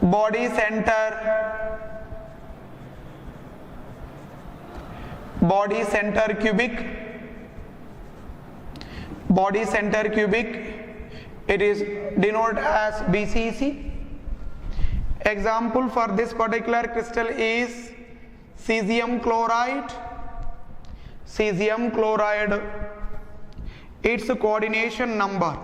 body center cubic, body center cubic, it is denoted as BCC. Example for this particular crystal is cesium chloride. Cesium chloride, its coordination number,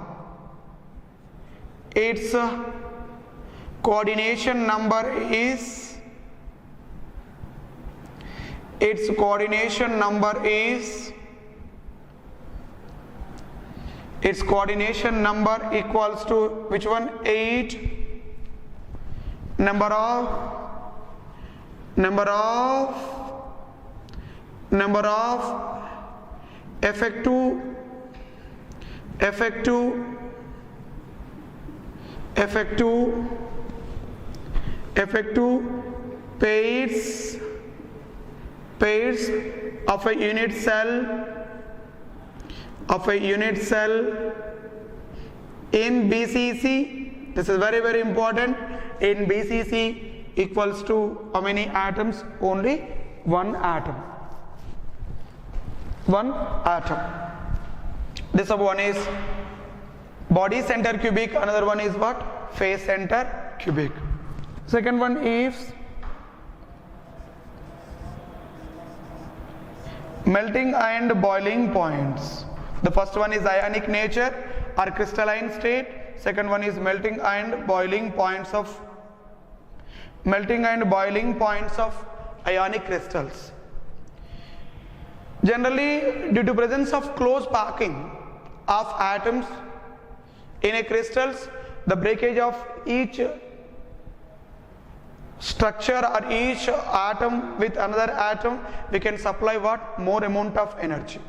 is equals to which one? 8 number of effective pairs of a unit cell in BCC. This is very, very important. In BCC equals to how many atoms? Only one atom. This one is body center cubic, another one is what? Phase center cubic. Second one is melting and boiling points. The first one is ionic nature or crystalline state. Second one is melting and boiling points of ionic crystals. Generally, due to presence of close packing of atoms in a crystals, the breakage of each structure or each atom with another atom, we can supply what? More amount of energy.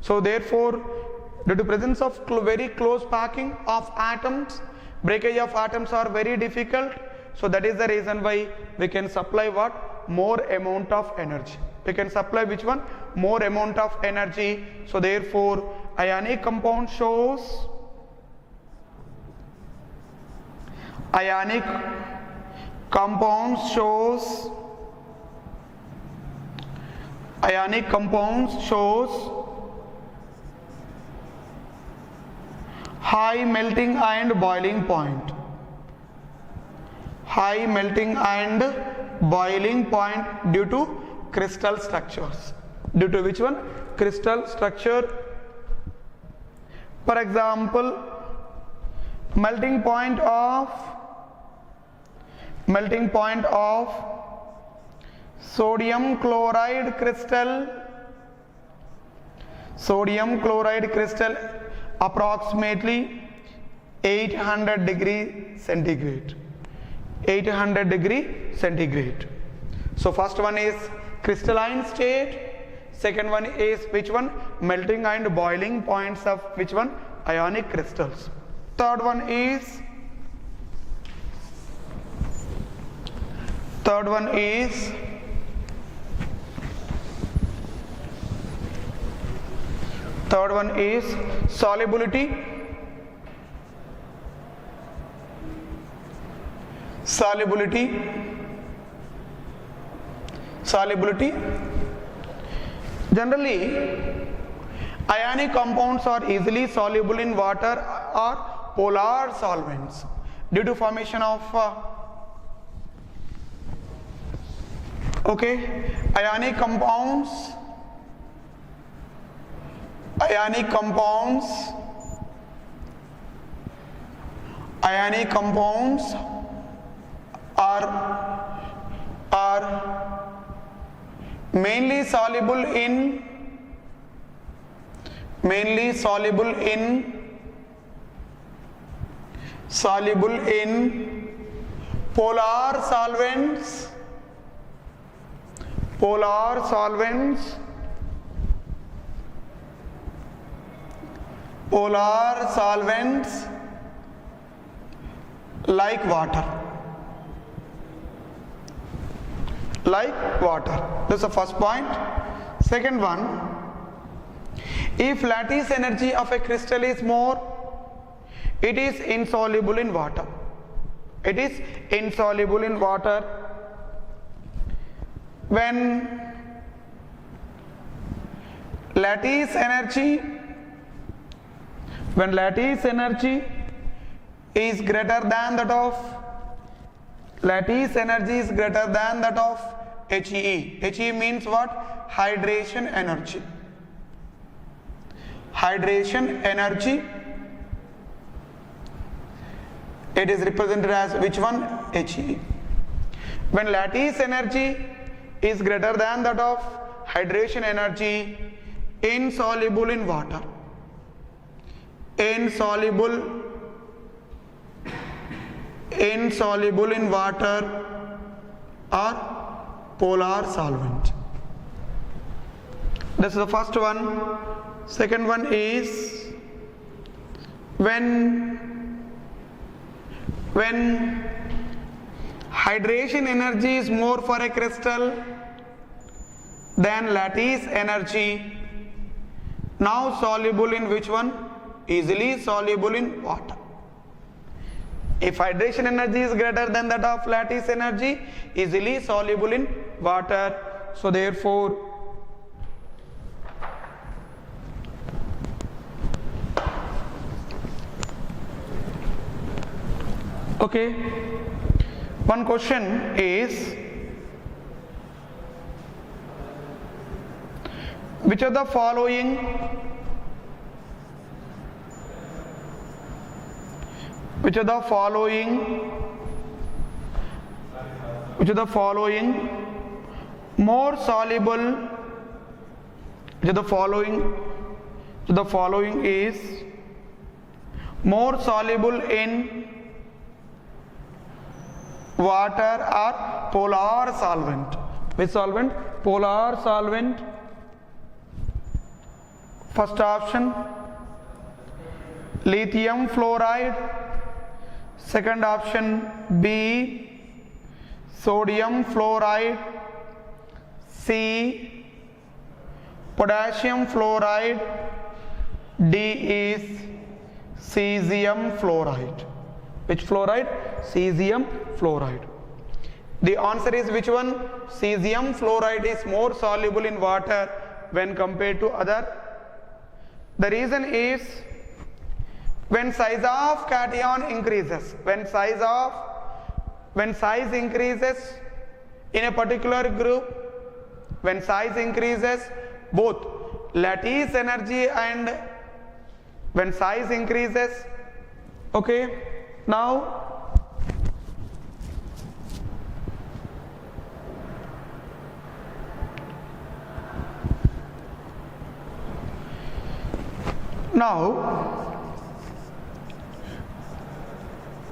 So therefore, due to presence of very close packing of atoms, breakage of atoms are very difficult. So that is the reason why we can supply what? More amount of energy. We can supply which one? More amount of energy. So therefore, ionic compound shows high melting and boiling point. High melting and boiling point due to crystal structures. Due to which one? Crystal structure. For example, melting point of sodium chloride crystal approximately 800 degree centigrade. So first one is crystalline state, second one is which one? Melting and boiling points of which one? Ionic crystals. Third one is solubility. Generally, ionic compounds are easily soluble in water or polar solvents due to formation of ionic compounds are mainly soluble in polar solvents like water. This is the first point. Second one, if lattice energy of a crystal is more, it is insoluble in water. It is insoluble in water. When lattice energy is greater than that of HE. HE means what? Hydration energy. It is represented as which one? HE. When lattice energy is greater than that of hydration energy, insoluble in water, or polar solvent. This is the first one. Second one is when hydration energy is more for a crystal than lattice energy. Now soluble in which one? Easily soluble in water. If hydration energy is greater than that of lattice energy, easily soluble in water. So therefore, okay, one question is, which of the following more soluble, is more soluble in water or polar solvent? Which solvent? Polar solvent. First option, lithium fluoride. Second option, B, sodium fluoride. C, potassium fluoride. D is cesium fluoride. Which fluoride? Cesium fluoride. The answer is which one? Cesium fluoride is more soluble in water when compared to other. The reason is, when size of cation increases, when size increases in a particular group, when size increases, both lattice energy and when size increases, okay, now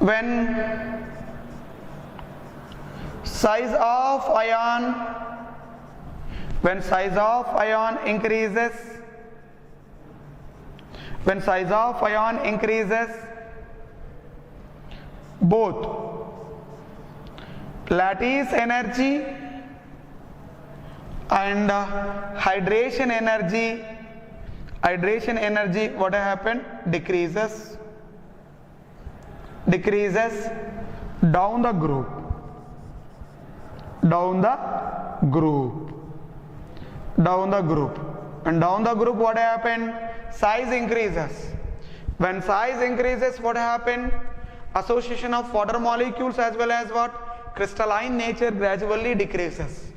when size of ion increases, both lattice energy and hydration energy, what happened? Decreases down the group, and down the group what happened? Size increases. When size increases, what happened? Association of water molecules as well as what? Crystalline nature gradually decreases.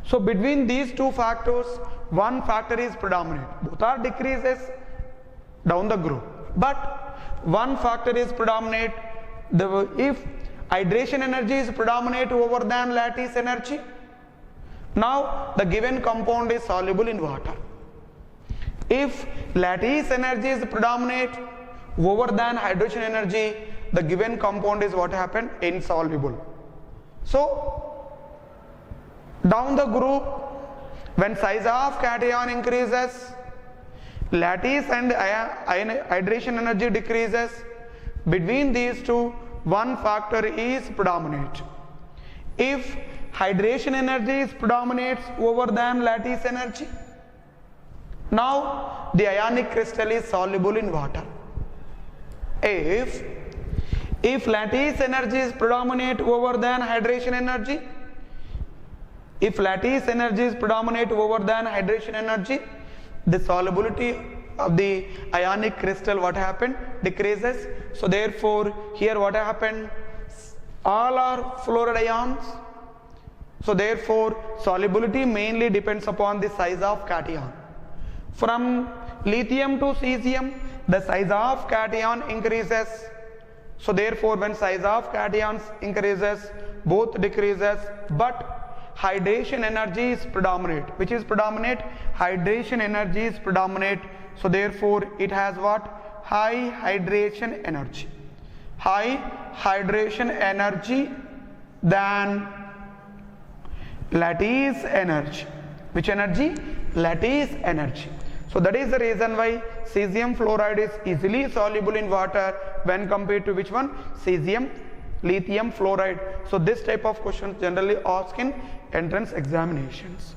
So between these two factors, one factor is predominant. Both are decreases down the group, but one factor is predominant. If hydration energy is predominant over than lattice energy, now the given compound is soluble in water. If lattice energy is predominant over than hydration energy, the given compound is what happened? Insoluble. So down the group, when size of cation increases, lattice and hydration energy decreases. Between these two, one factor is predominant. If hydration energy is predominates over than lattice energy, now the ionic crystal is soluble in water. If If lattice energy is predominant over than hydration energy, if lattice energy is predominant over than hydration energy, the solubility of the ionic crystal, what happened? Decreases. So therefore here what happened? All are fluoride ions. So therefore solubility mainly depends upon the size of cation. From lithium to cesium, the size of cation increases. So therefore when size of cations increases, both decreases, but hydration energy is predominant. Which is predominant? Hydration energy is predominant. So therefore it has what? High hydration energy. High hydration energy than lattice energy. Which energy? Lattice energy. So that is the reason why cesium fluoride is easily soluble in water when compared to which one? Cesium lithium fluoride. So this type of questions generally asked in entrance examinations.